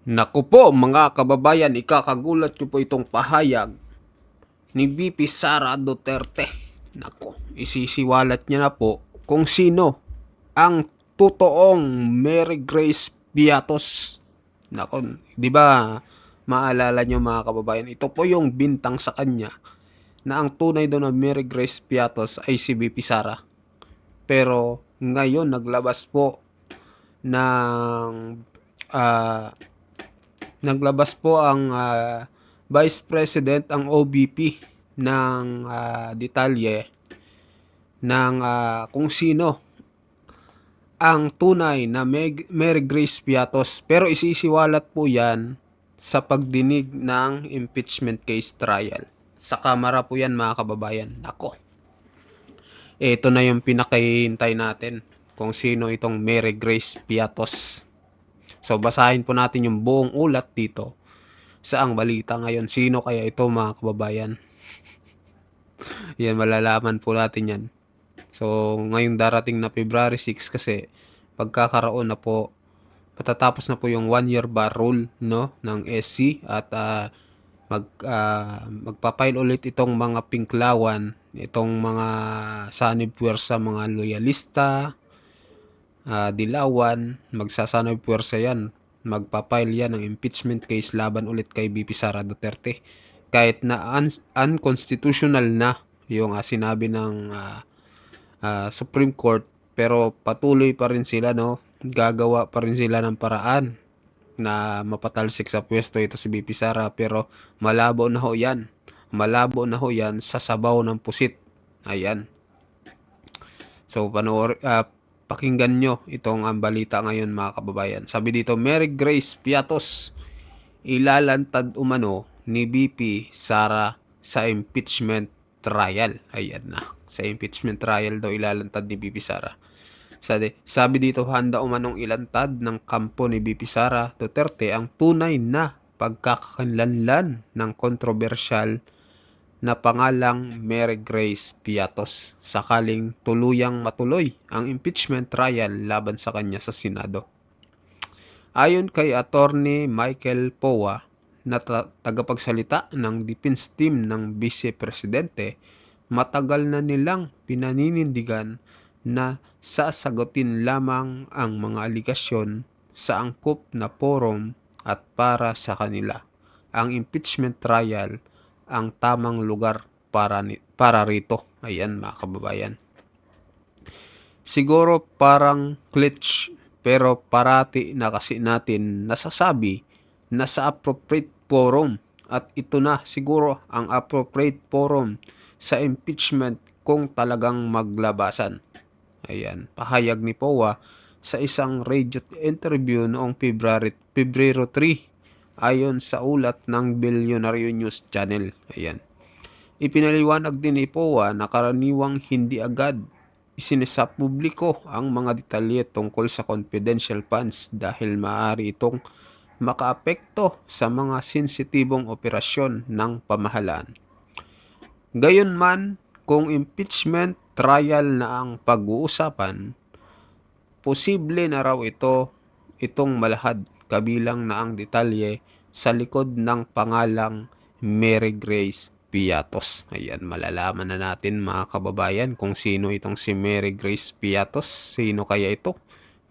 Naku po mga kababayan, ikakagulat ko po itong pahayag ni VP Sara Duterte. Naku, isisiwalat niya na po kung sino ang totoong Mary Grace Piatos. Naku, di ba maalala niyo mga kababayan, ito po yung bintang sa kanya na ang tunay daw na Mary Grace Piatos ay si VP Sara. Pero ngayon naglabas po ng ah, naglabas po ang Vice President, ang OBP ng detalye ng kung sino ang tunay na Mary Grace Piatos. Pero isisiwalat po yan sa pagdinig ng impeachment case trial. Sa kamara po yan mga kababayan. Nako, ito na yung pinakahihintay natin kung sino itong Mary Grace Piatos. So basahin po natin yung buong ulat dito sa ang balita ngayon. Sino kaya ito mga kababayan? Yan, malalaman po natin yan. So ngayong darating na February 6 kasi pagkakaroon na po, patatapos na po yung 1-year bar rule no ng SC at magpa-file ulit itong mga pinklawan, itong mga sanib puwersa, mga loyalista, dilawan, magsasanib puwersa yan, magpa-file yan ng impeachment case laban ulit kay VP Sara Duterte. Kahit na unconstitutional na yung sinabi ng Supreme Court, pero patuloy pa rin sila, no? Gagawa pa rin sila ng paraan na mapatalsik sa pwesto ito si VP Sara, pero malabo na ho yan. Malabo na ho yan sa sabaw ng pusit. Ayan. So, pakinggan nyo itong balita ngayon mga kababayan. Sabi dito, Mary Grace Piatos, ilalantad umano ni VP Sara sa impeachment trial. Ayan na. Sa impeachment trial daw ilalantad ni VP Sara. Sabi dito, handa umanong ilantad ng kampo ni VP Sara Duterte ang tunay na pagkakakilanlan ng kontrobersyal na pangalang Mary Grace Piatos sakaling tuluyang matuloy ang impeachment trial laban sa kanya sa Senado. Ayon kay Attorney Michael Powa, na tagapagsalita ng defense team ng Vice Presidente, matagal na nilang pinaninindigan na sasagutin lamang ang mga aligasyon sa angkop na forum at para sa kanila, ang impeachment trial ang tamang lugar para rito. Ayan mga kababayan. Siguro parang glitch, pero parati na kasi natin nasasabi na sa appropriate forum, at ito na siguro ang appropriate forum sa impeachment kung talagang maglabasan. Ayan, pahayag ni Powa sa isang radio interview noong Pebrero 3 ayon sa ulat ng Billionaire News Channel. Ayan. Ipinaliwanag din ni Powa na karaniwang hindi agad isinisa publiko ang mga detalye tungkol sa confidential funds dahil maaari itong makaapekto sa mga sensitibong operasyon ng pamahalaan. Gayunman, kung impeachment trial na ang pag-uusapan, posible na raw itong malahad, kabilang na ang detalye sa likod ng pangalang Mary Grace Piatos. Ayan, malalaman na natin mga kababayan kung sino itong si Mary Grace Piatos. Sino kaya ito?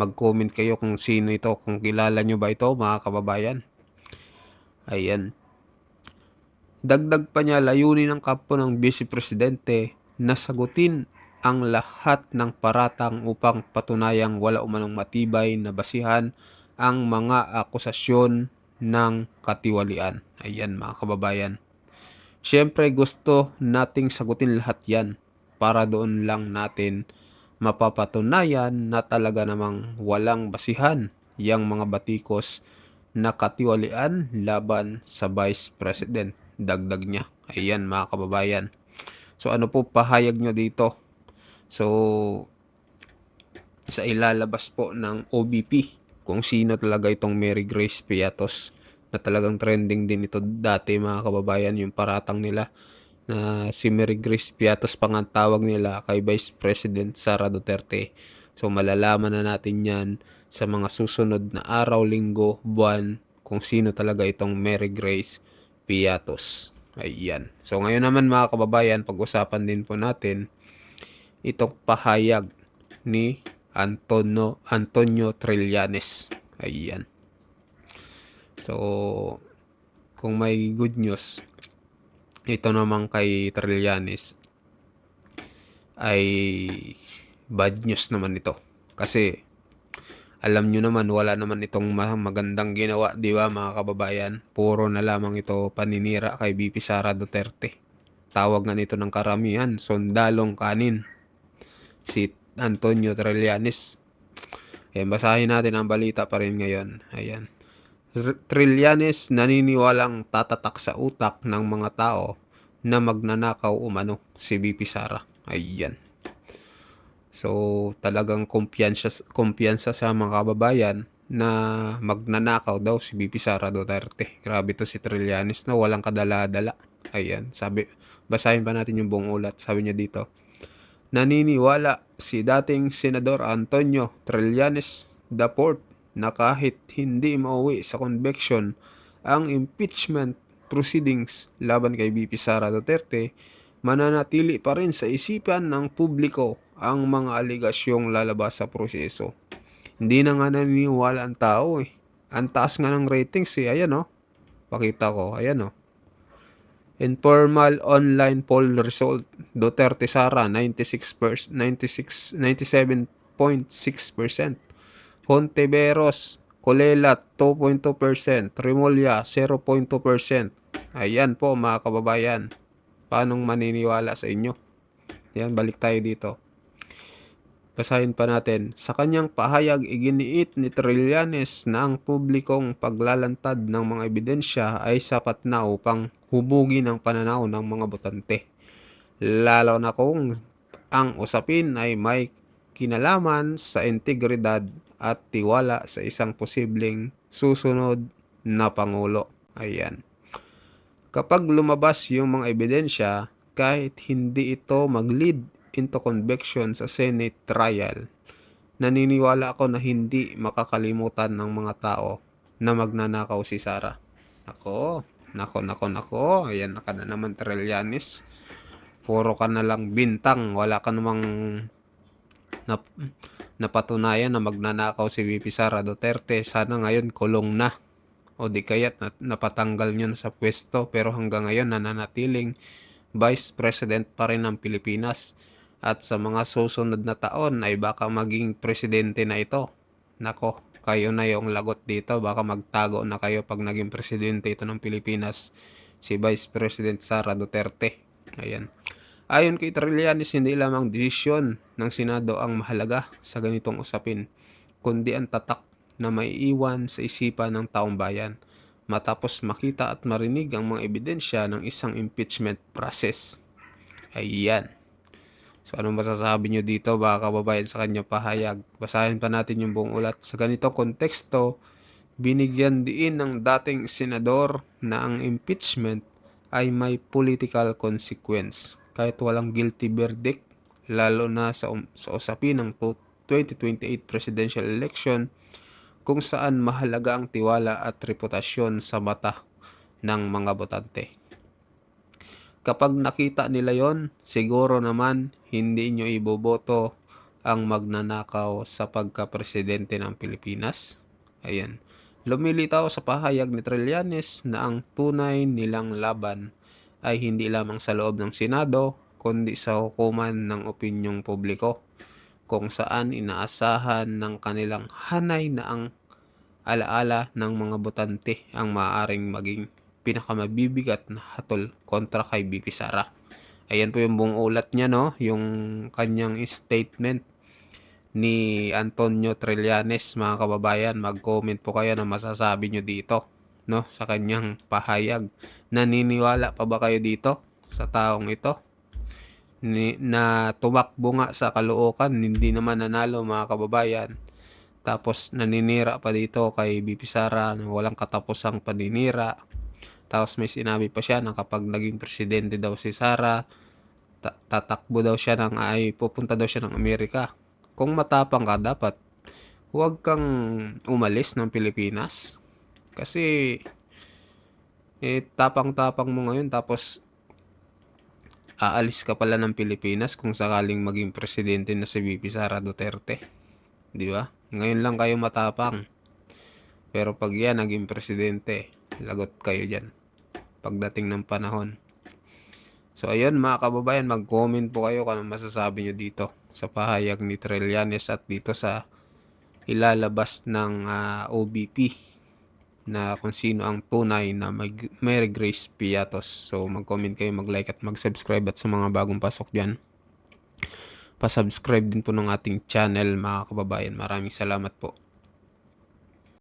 Mag-comment kayo kung sino ito, kung kilala nyo ba ito mga kababayan. Ayan. Dagdag pa niya, layunin ng kampo ng Vice Presidente na sagutin ang lahat ng paratang upang patunayang wala umanong matibay na basihan ang mga akusasyon ng katiwalian. Ayan mga kababayan. Siyempre gusto nating sagutin lahat yan para doon lang natin mapapatunayan na talaga namang walang basihan yang mga batikos na katiwalian laban sa Vice President. Dagdag niya. Ayan mga kababayan. So ano po pahayag nyo dito? So sa ilalabas po ng OBP kung sino talaga itong Mary Grace Piatos, na talagang trending din ito dati mga kababayan, yung paratang nila na si Mary Grace Piatos pang ang tawag nila kay Vice President Sara Duterte. So malalaman na natin yan sa mga susunod na araw, linggo, buwan kung sino talaga itong Mary Grace Piatos. Ayan. So ngayon naman mga kababayan, pag-usapan din po natin itong pahayag ni Antonio Trillanes. Ayan. So kung may good news, ito naman kay Trillanes ay bad news naman ito. Kasi alam nyo naman, wala naman itong magandang ginawa, di ba mga kababayan? Puro na lamang ito paninira kay VP Sara Duterte. Tawag nga nito ng karamihan, sondalong kanin. Si Antonio Trillanes. Ayan, basahin natin ang balita pa rin ngayon. Ayan. Trillanes naniniwalang tatatak sa utak ng mga tao na magnanakaw umano si VP Sara. Ayan. So, talagang kumpiyansa sa mga kababayan na magnanakaw daw si VP Sara Duterte. Grabe to si Trillanes na walang kadala-dala. Ayan, basahin pa natin yung buong ulat. Sabi niya dito, naniniwala si dating Senador Antonio Trillanes IV na kahit hindi mauwi sa conviction ang impeachment proceedings laban kay VP Sara Duterte, mananatili pa rin sa isipan ng publiko ang mga aligasyong lalabas sa proseso. Hindi na nga naniniwala ang tao eh. Ang taas nga ng ratings eh. Ayan oh. Pakita ko. Ayan oh. Informal online poll result. Duterte Sara 97.6%. Hontiveros Colela 2.2%. Remulla 0.2%. Ayan po mga kababayan. Paano maniniwala sa inyo? Ayan, balik tayo dito. Basahin pa natin. Sa kanyang pahayag, iginiit ni Trillanes na ang publikong paglalantad ng mga ebidensya ay sapat na upang hubugin ang pananaw ng mga botante. Lalo na kung ang usapin ay may kinalaman sa integridad at tiwala sa isang posibleng susunod na Pangulo. Ayan. Kapag lumabas yung mga ebidensya, kahit hindi ito mag-lead into conviction sa Senate trial, naniniwala ako na hindi makakalimutan ng mga tao na magnanakaw si Sara. Nako. Ayan ka na naman, Trillanes. Puro ka na lang bintang. Wala ka namang napatunayan na magnanakaw si VP Sara Duterte. Sana ngayon kulong na. O di kaya't napatanggal nyo na sa pwesto. Pero hanggang ngayon nananatiling Vice President pa rin ng Pilipinas. At sa mga susunod na taon ay baka maging presidente na ito. Nako, kayo na yung lagot dito. Baka magtago na kayo pag naging presidente ito ng Pilipinas, si Vice President Sara Duterte. Ayan. Ayon kay Trillanes, hindi lamang desisyon ng Senado ang mahalaga sa ganitong usapin, kundi ang tatak na maiiwan sa isipan ng taong bayan matapos makita at marinig ang mga ebidensya ng isang impeachment process. Ayan. So, anong masasabi nyo dito baka kababayan sa kanya pahayag? Basahin pa natin yung buong ulat. Sa ganitong konteksto, binigyan din ng dating senador na ang impeachment ay may political consequence. Kahit walang guilty verdict, lalo na sa usapin ng 2028 presidential election, kung saan mahalaga ang tiwala at reputasyon sa mata ng mga botante. Kapag nakita nila yon, siguro naman hindi nyo iboboto ang magnanakaw sa pagka-presidente ng Pilipinas. Ayan. Lumilitaw sa pahayag ni Trillanes na ang tunay nilang laban ay hindi lamang sa loob ng Senado, kundi sa hukuman ng opinyong publiko, kung saan inaasahan ng kanilang hanay na ang alaala ng mga botante ang maaaring maging pinakamabibigat na hatol kontra kay VP Sara. Ayan po yung buong ulat niya, no? Yung kanyang statement ni Antonio Trillanes, mga kababayan. Mag-comment po kayo na masasabi nyo dito, no? Sa kanyang pahayag. Naniniwala pa ba kayo dito sa taong ito? Na tumakbo nga sa Caloocan, hindi naman nanalo, mga kababayan. Tapos naninira pa dito kay VP Sara na walang katapusang paninira. Tapos may sinabi pa siya na kapag naging presidente daw si Sara, tatakbo daw siya pupunta daw siya ng Amerika. Kung matapang ka, dapat huwag kang umalis ng Pilipinas. Kasi, tapang-tapang mo ngayon tapos aalis ka pala ng Pilipinas kung sakaling maging presidente na si VP Sara Duterte. Di ba? Ngayon lang kayo matapang. Pero pag yan naging presidente, lagot kayo dyan. Pagdating ng panahon. So ayun mga kababayan, mag-comment po kayo kung ano masasabi nyo dito sa pahayag ni Trillanes at dito sa ilalabas ng OBP na kung sino ang tunay na Mary Grace Piatos. So mag-comment kayo, mag-like at mag-subscribe, at sa mga bagong pasok dyan, pa-subscribe din po ng ating channel mga kababayan. Maraming salamat po.